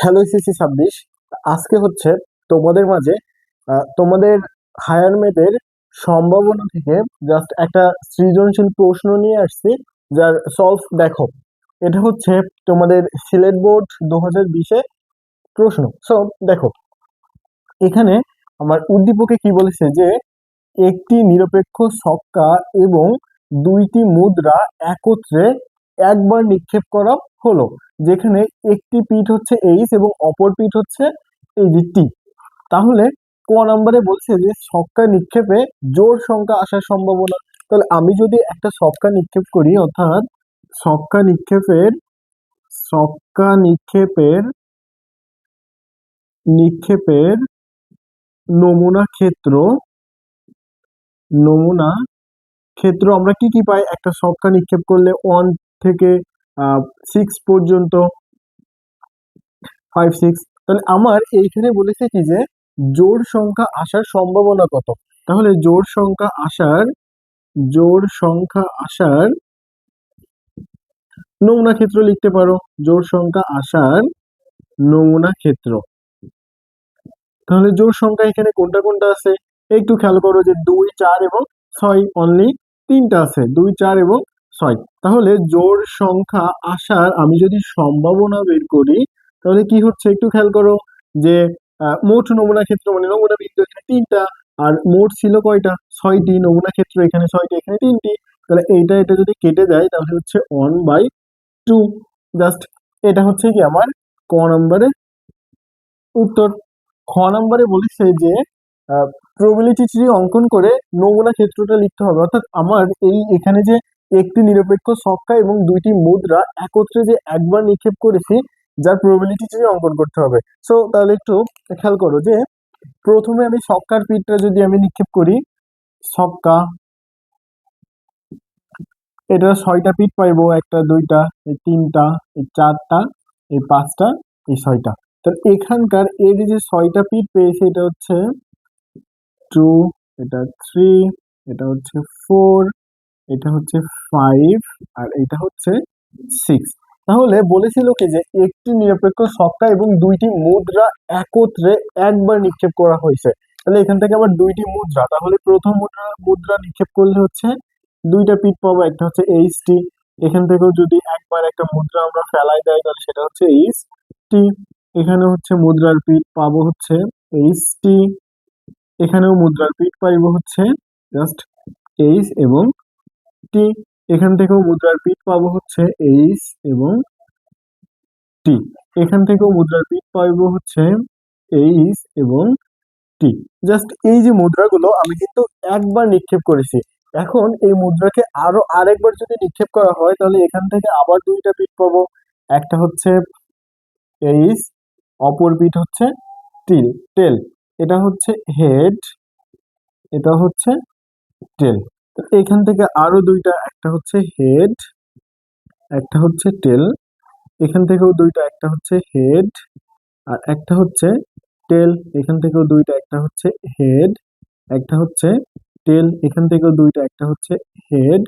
Hello CC 26। আজকে হচ্ছে তোমাদের মাঝে তোমাদের হায়ার ম্যাথের সম্ভাবনা থেকে জাস্ট একটা সৃজনশীল প্রশ্ন নিয়ে আসছি, যার সলভ দেখো। এটা হচ্ছে তোমাদের সিলেট বোর্ড 2020-এ প্রশ্ন। সো দেখো, এখানে আমার উদ্দীপকে কি বলেছে যে একটি নিরপেক্ষ ছক্কা এবং দুইটি মুদ্রা একত্রে একবার নিক্ষেপ করা হলো, যেখানে একটি পিঠ হচ্ছে এইচ এবং অপর পিঠ হচ্ছে এই যে টি। তাহলে ক নম্বরে বলছে যে ছক্কা নিক্ষেপে জোড় সংখ্যা আসার সম্ভাবনা। তাহলে আমি যদি একটা ছক্কা নিক্ষেপ করি, অর্থাৎ ছক্কা নিক্ষেপের ছক্কা নিক্ষেপের নিক্ষেপের নমুনা ক্ষেত্র নমুনা ক্ষেত্র আমরা কি কি পাই? একটা ছক্কা নিক্ষেপ করলে 1 থেকে 6 পর্যন্ত, 5 6। তাহলে আমার এইখানে বলেছে কি যে জোড় সংখ্যা আসার সম্ভাবনা কত। তাহলে জোড় সংখ্যা আসার নমুনা ক্ষেত্র লিখতে পারো। জোড় সংখ্যা আসার নমুনা ক্ষেত্র। তাহলে জোড় সংখ্যা এখানে কোনটা কোনটা আছে একটু খেয়াল করো, যে 2 4 এবং 6, অনলি তিনটা আছে, 2 4 এবং 6। তাহলে জোড় সংখ্যা আসার আমি যদি সম্ভাবনা বের করি, তাহলে কি হচ্ছে একটু খেয়াল করো, যে মোট নমুনা ক্ষেত্র মানে নমুনা বিন্দু এখানে তিনটা, আর মোট ছিল কয়টা? 6টি। নমুনা ক্ষেত্র এখানে 6টি, এখানে 3টি। তাহলে এটা যদি কেটে যায় তাহলে হচ্ছে 1/2। জাস্ট এটা হচ্ছে কি আমার ক নম্বরের উত্তর। খ নম্বরে বলেছে যে প্রবাবিলিটি ট্রি অঙ্কন করে নমুনা ক্ষেত্রটা লিখতে হবে। অর্থাৎ আমার এখানে যে একটি নিরপেক্ষ ছক্কা এবং দুইটি মুদ্রা একত্রে যে একবার নিক্ষেপ করেছি, যার প্রবাবিলিটি ট্রি অঙ্কন করতে হবে। সো তাহলে একটু খেয়াল করো, যে প্রথমে আমি ছক্কার পিঠটা যদি আমি নিক্ষেপ করি, ছক্কা, এটা 6টা পিঠ পাইবো, একটা দুইটা এই তিনটা এই চারটা এই পাঁচটা এই 6টা। তাহলে এখানকার এর যে 6টা পিঠ পেয়েছে, এটা হচ্ছে 2, এটা 3, এটা হচ্ছে 4, এটা হচ্ছে 5, আর এটা হচ্ছে 6। তাহলে বলেছিল কি যে একটি নিরপেক্ষ ছক্কা এবং দুইটি মুদ্রা একত্রে একবার নিক্ষেপ করা হয়েছে। তাহলে এখান থেকে আবার দুইটি মুদ্রা, তাহলে প্রথম মুদ্রা নিক্ষেপ করলে হচ্ছে দুইটা পিঠ পাবো, একটা হচ্ছে এইচ টি। এখান থেকেও যদি একবার একটা মুদ্রা আমরা ফেলাই দেয়, তাহলে সেটা হচ্ছে এইচ টি। এখানে হচ্ছে মুদ্রার পিঠ পাবো হচ্ছে এইচ টি। এখানেও মুদ্রার পিঠ পাইব হচ্ছে জাস্ট এইচ এবং টি। এখান থেকেও মুদ্রার পিঠ পাবো হচ্ছে এইচ এবং টি। এখান থেকেও মুদ্রার পিঠ পাইবো হচ্ছে এইচ এবং টি। জাস্ট এই যে মুদ্রাগুলো আমি কিন্তু একবার নিক্ষেপ করেছি। এখন এই মুদ্রাকে আরো আরেকবার যদি নিক্ষেপ করা হয়, তাহলে এখান থেকে আবার দুইটা পিঠ পাবো। একটা হচ্ছে এইচ, অপর পিঠ হচ্ছে টিল টেল। এটা হচ্ছে হেড, এটা হচ্ছে টেল। তো এখান থেকে আরো দুইটা, একটা হচ্ছে হেড, একটা হচ্ছে টেল। এখান থেকেও দুইটা, একটা হচ্ছে হেড আর একটা হচ্ছে টেল। এখান থেকেও দুইটা, একটা হচ্ছে হেড, একটা হচ্ছে টেল। এখান থেকেও দুইটা, একটা হচ্ছে হেড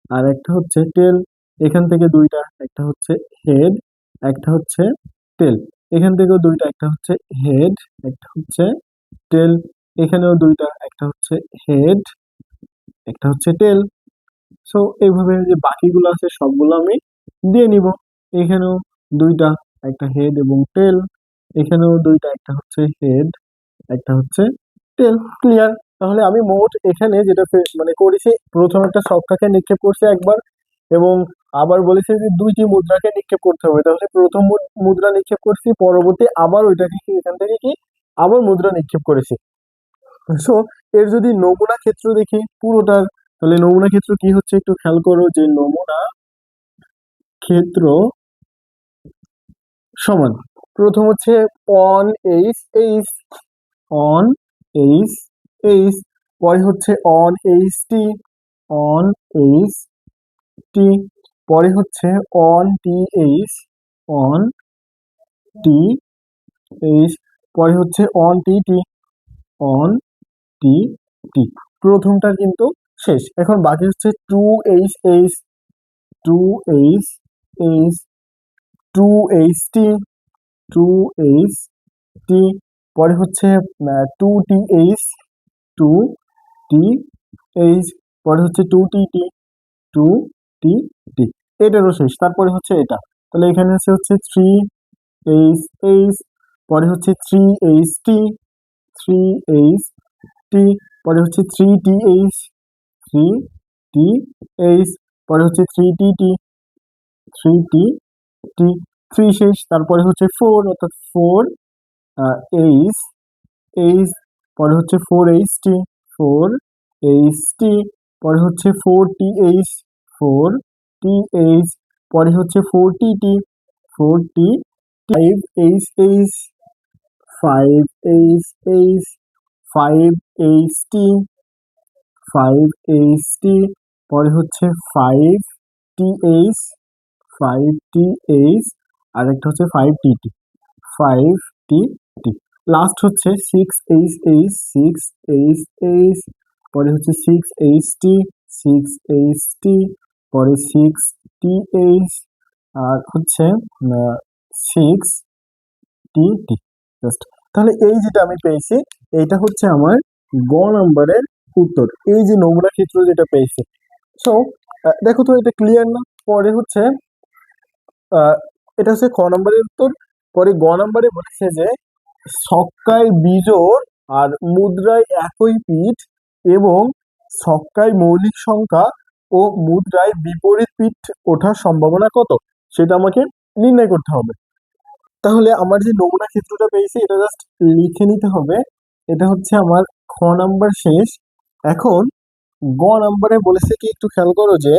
আর একটা হচ্ছে টেল। এখান থেকে দুইটা, একটা হচ্ছে হেড, একটা হচ্ছে টেল। এখান থেকেও দুইটা, একটা হচ্ছে হেড, একটা হচ্ছে টেল। এখানেও দুইটা, একটা হচ্ছে হেড, একটা হচ্ছে টেল। সো এইভাবে যে বাকিগুলো আছে সবগুলো আমি দিয়ে নিব। এখানেও দুইটা, একটা হেড এবং টেল। এখানেও দুইটা, একটা হচ্ছে হেড, একটা হচ্ছে টেল। ক্লিয়ার? তাহলে আমি মোট এখানে যেটা মানে করেছি, প্রথম একটা ছক্কাকে নিক্ষেপ করছে একবার, এবং আবার বলেছে যে দুইটি মুদ্রাকে নিক্ষেপ করতে হবে। তাহলে প্রথম মুদ্রা নিক্ষেপ করছি, পরবর্তী আবার ওইটাকে কি এখান থেকে কি আবার মুদ্রা নিক্ষেপ করেছি। সো এর যদি নমুনা ক্ষেত্র দেখি পুরোটার, তাহলে নমুনা ক্ষেত্র কি হচ্ছে একটু খেয়াল করো, যে নমুনা ক্ষেত্র সমান প্রথম হচ্ছে on H H, on H H, পরে হচ্ছে on H T, on H T, পরে হচ্ছে on T H, on T H, পরে হচ্ছে on T T, on T টি। প্রথমটা কিন্তু শেষ। এখন বাকি হচ্ছে two H H, two H H, two H T, 2h পরে হচ্ছে 2th পরে হচ্ছে 2tt এটারও শেষ, তারপরে হচ্ছে এটা, তাহলে এখানে হচ্ছে 3h পরে হচ্ছে 3ht পরে হচ্ছে 3th পরে হচ্ছে 3tt 3 শেষ, তারপরে হচ্ছে 4 অর্থাৎ 4h পরে হচ্ছে 4ht পরে হচ্ছে 4th পরে হচ্ছে 4tt 5h 5h 5ht পরে হচ্ছে 5th আর একটা হচ্ছে 5tt লাস্ট হচ্ছে 6h পরে হচ্ছে 6ht পরে 6th আর হচ্ছে 6tt জাস্ট। তাহলে এই যেটা আমি পেয়েছি এইটা হচ্ছে আমার গ নাম্বারের উত্তর, এই যে নমুনা ক্ষেত্র যেটা পেয়েছি। সো দেখো তো এটা ক্লিয়ার না? পরে হচ্ছে এটা হচ্ছে খ নম্বরের উত্তর। পরে গ নম্বরে বলেছে যে ছক্কায় বিজোড় আর মুদ্রায় একই পিঠ এবং ছক্কায় মৌলিক সংখ্যা ও মুদ্রায় বিপরীত পিঠ ওঠার সম্ভাবনা কত, সেটা আমাকে নির্ণয় করতে হবে। তাহলে আমার যে নমুনা ক্ষেত্রটা পেয়েছি এটা জাস্ট লিখে নিতে হবে। এটা হচ্ছে আমার খ নাম্বার শেষ। এখন গ নাম্বারে বলেছে কি একটু খেয়াল করো যে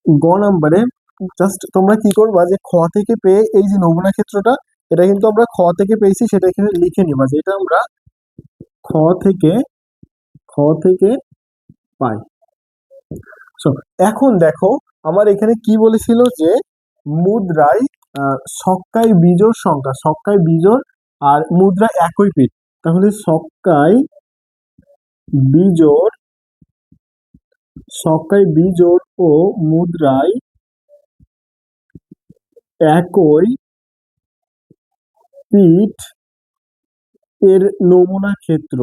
গ নাম্বারে জাস্ট তোমরা কি করবা যে খ থেকে পেয়ে এই যে নমুনা ক্ষেত্রটা এটা কিন্তু আমরা খ থেকে পেয়েছি সেটা এখানে লিখে নিবা যে এটা আমরা খ থেকে পাই। So, এখন দেখো আমার এখানে কি বলেছিল যে মুদ্রায় ছক্কায় বিজোড় আর মুদ্রা একই পিঠ, তাহলে ছক্কায় বিজোড় ও মুদ্রায় একই পিঠ এর নমুনা ক্ষেত্র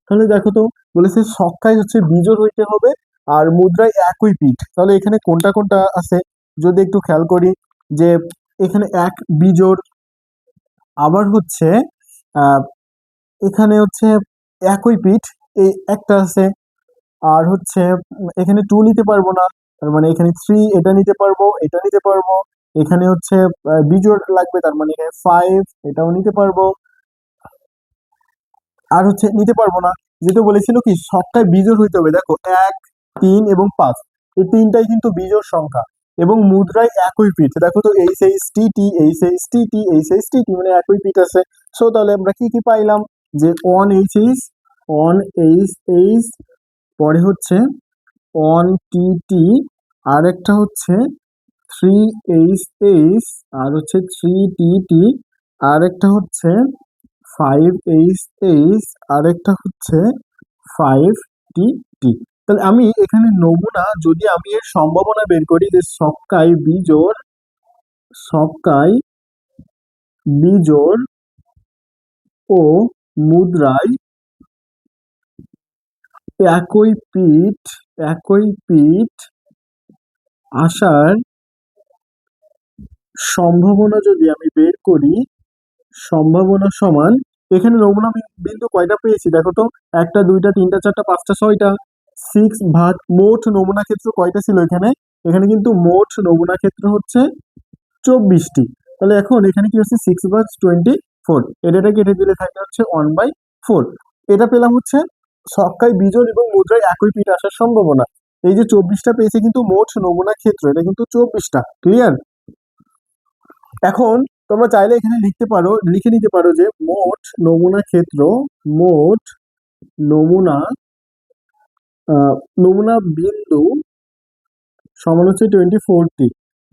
তাহলে দেখো তো বলেছে ছক্কায় হচ্ছে বিজোড় হইতে হবে আর মুদ্রায় একই পিঠ, তাহলে এখানে কোনটা কোনটা আছে যদি একটু খেয়াল করি যে এখানে এক বিজোড়, আবার হচ্ছে আহ এখানে হচ্ছে একই পিঠ এই একটা আছে, আর হচ্ছে এখানে 2 নিতে পারবো না, তার মানে এখানে 3 এটা নিতে পারবো এখানে হচ্ছে বিজোড় লাগবে তার মানে এখানে 5 এটাও নিতে পারবো, আর হচ্ছে নিতে পারবো না যেটা বলেছিল কি ছক্কায় বিজোড় হইতে হবে। দেখো 1 3 এবং 5 এই তিনটাই কিন্তু বিজোড় সংখ্যা এবং মুদ্রায় একই পিঠ, দেখো তো এইচ মানে একই পিঠ আছে। সো তাহলে আমরা কি কি পাইলাম যে অন এইচ পরে হচ্ছে অন টি আর একটা হচ্ছে 3h আর হচ্ছে 3tt আর একটা হচ্ছে 5h আর একটা হচ্ছে 5tt। তাহলে আমি এখানে নমুনা যদি আমি এর সম্ভাবনা বের করি যে ছক্কায় বিজোড় ও মুদ্রায় একই পিঠ আসার সম্ভাবনা যদি আমি বের করি, সম্ভাবনা সমান এখানে নমুনা বিন্দু কয়টা পেয়েছি দেখো তো 1 2 3 4 5 6টা 6 মোট নমুনা ক্ষেত্র কয়টা ছিল এখানে, এখানে কিন্তু মোট নমুনা ক্ষেত্র হচ্ছে 24টি। তাহলে এখন এখানে কি হচ্ছে 6/24 এটা কেটে দিলে থাকে হচ্ছে 1/4। এটা পেলাম হচ্ছে ছক্কায় বিজোড় এবং মুদ্রায় একই পিঠ আসার সম্ভাবনা। এই যে 24টা পেয়েছে কিন্তু মোট নমুনা ক্ষেত্র এটা কিন্তু 24টা। ক্লিয়ার? এখন তোমরা চাইলে এখানে লিখে নিতে পারো যে মোট নমুনা বিন্দু সমান হচ্ছে 24টি।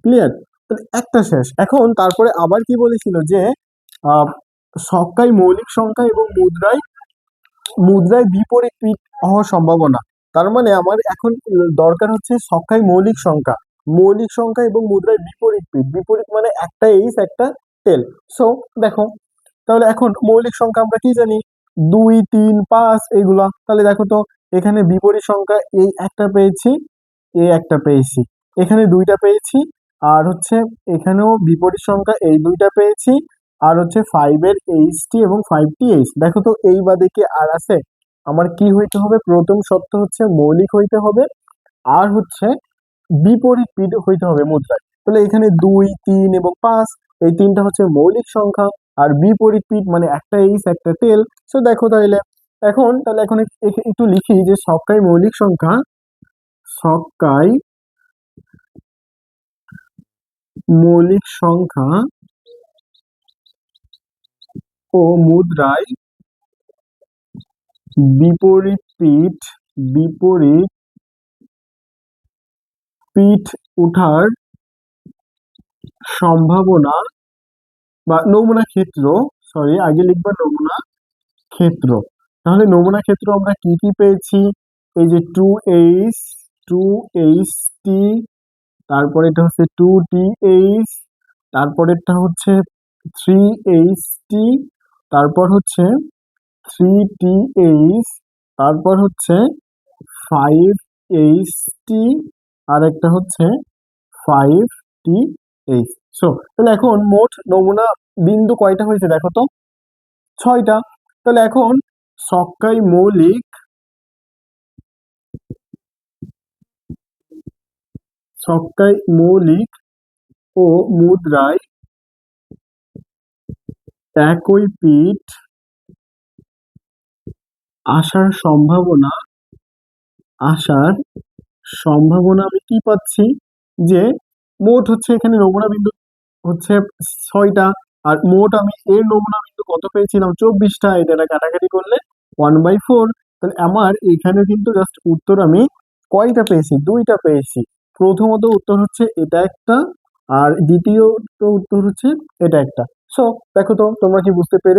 ক্লিয়ার? তাহলে একটা শেষ। এখন তারপরে আবার কি বলেছিল যে ছক্কায় মৌলিক সংখ্যা এবং মুদ্রায় বিপরীত পিঠ হওয়ার সম্ভাবনা, তার মানে আমার এখন দরকার হচ্ছে ছক্কায় মৌলিক সংখ্যা। মৌলিক সংখ্যা এবং মুদ্রার বিপরীত পিঠ, বিপরীত মানে একটা এইস একটা টেল। সো দেখো, তাহলে এখন মৌলিক সংখ্যা আমরা কি জানি, 2 3 5 এইগুলা। তাহলে দেখো তো এখানে বিপরীত সংখ্যা এই একটা পেয়েছি, এই একটা পেয়েছি, এখানে দুইটা পেয়েছি, আর হচ্ছে এখানেও বিপরীত সংখ্যা এই দুইটা পেয়েছি, আর হচ্ছে 5 এর এইচটি এবং 5টি এইচ। দেখো তো এই বাদে কি আর আছে? আমার কি হইতে হবে? প্রথম শর্ত হচ্ছে মৌলিক হইতে হবে, আর হচ্ছে বিপরীত পিঠ হইতে হবে মুদ্রায়। তাহলে এখানে 2 3 এবং 5 এই তিনটা হচ্ছে মৌলিক সংখ্যা, আর বিপরীত পিঠ মানে একটা এইচ একটা টেল। সো দেখো তাহলে এখন একটু লিখি যে ছক্কায় মৌলিক সংখ্যা, ছক্কায় মৌলিক সংখ্যা ও মুদ্রায় বিপরীত পিঠ উঠার সম্ভাবনা বা নমুনা ক্ষেত্র, সরি আগে লিখবা নমুনা ক্ষেত্র। তাহলে নমুনা ক্ষেত্র আমরা কি কি পেয়েছি? এই যে 2h 2ht, তারপরে এটা হচ্ছে 2th, তারপরেরটা হচ্ছে 3ht, তারপর হচ্ছে 3th, তারপর হচ্ছে 5ht, আর একটা হচ্ছে 5th। সো তাহলে এখন মোট নমুনা বিন্দু কয়টা হয়েছে দেখো তো? 6টা। তাহলে এখন ছক্কায় মৌলিক ও মুদ্রায় একই পিঠ আসার সম্ভাবনা আমি কি পাচ্ছি, যে মোট হচ্ছে এখানে নমুনা বিন্দু হচ্ছে 6টা, আর মোট আমি এর নমুনা বিন্দু কত পেয়েছিলাম? 24টা। এটা কাটাকাটি করলে 1/4। তাহলে আমার এখানে কিন্তু জাস্ট উত্তর আমি কয়টা পেয়েছি? 2টা পেয়েছি। প্রথমত উত্তর হচ্ছে এটা একটা, আর দ্বিতীয়ত উত্তর হচ্ছে এটা একটা। সো দেখো তো তোমরা কি বুঝতে পেরে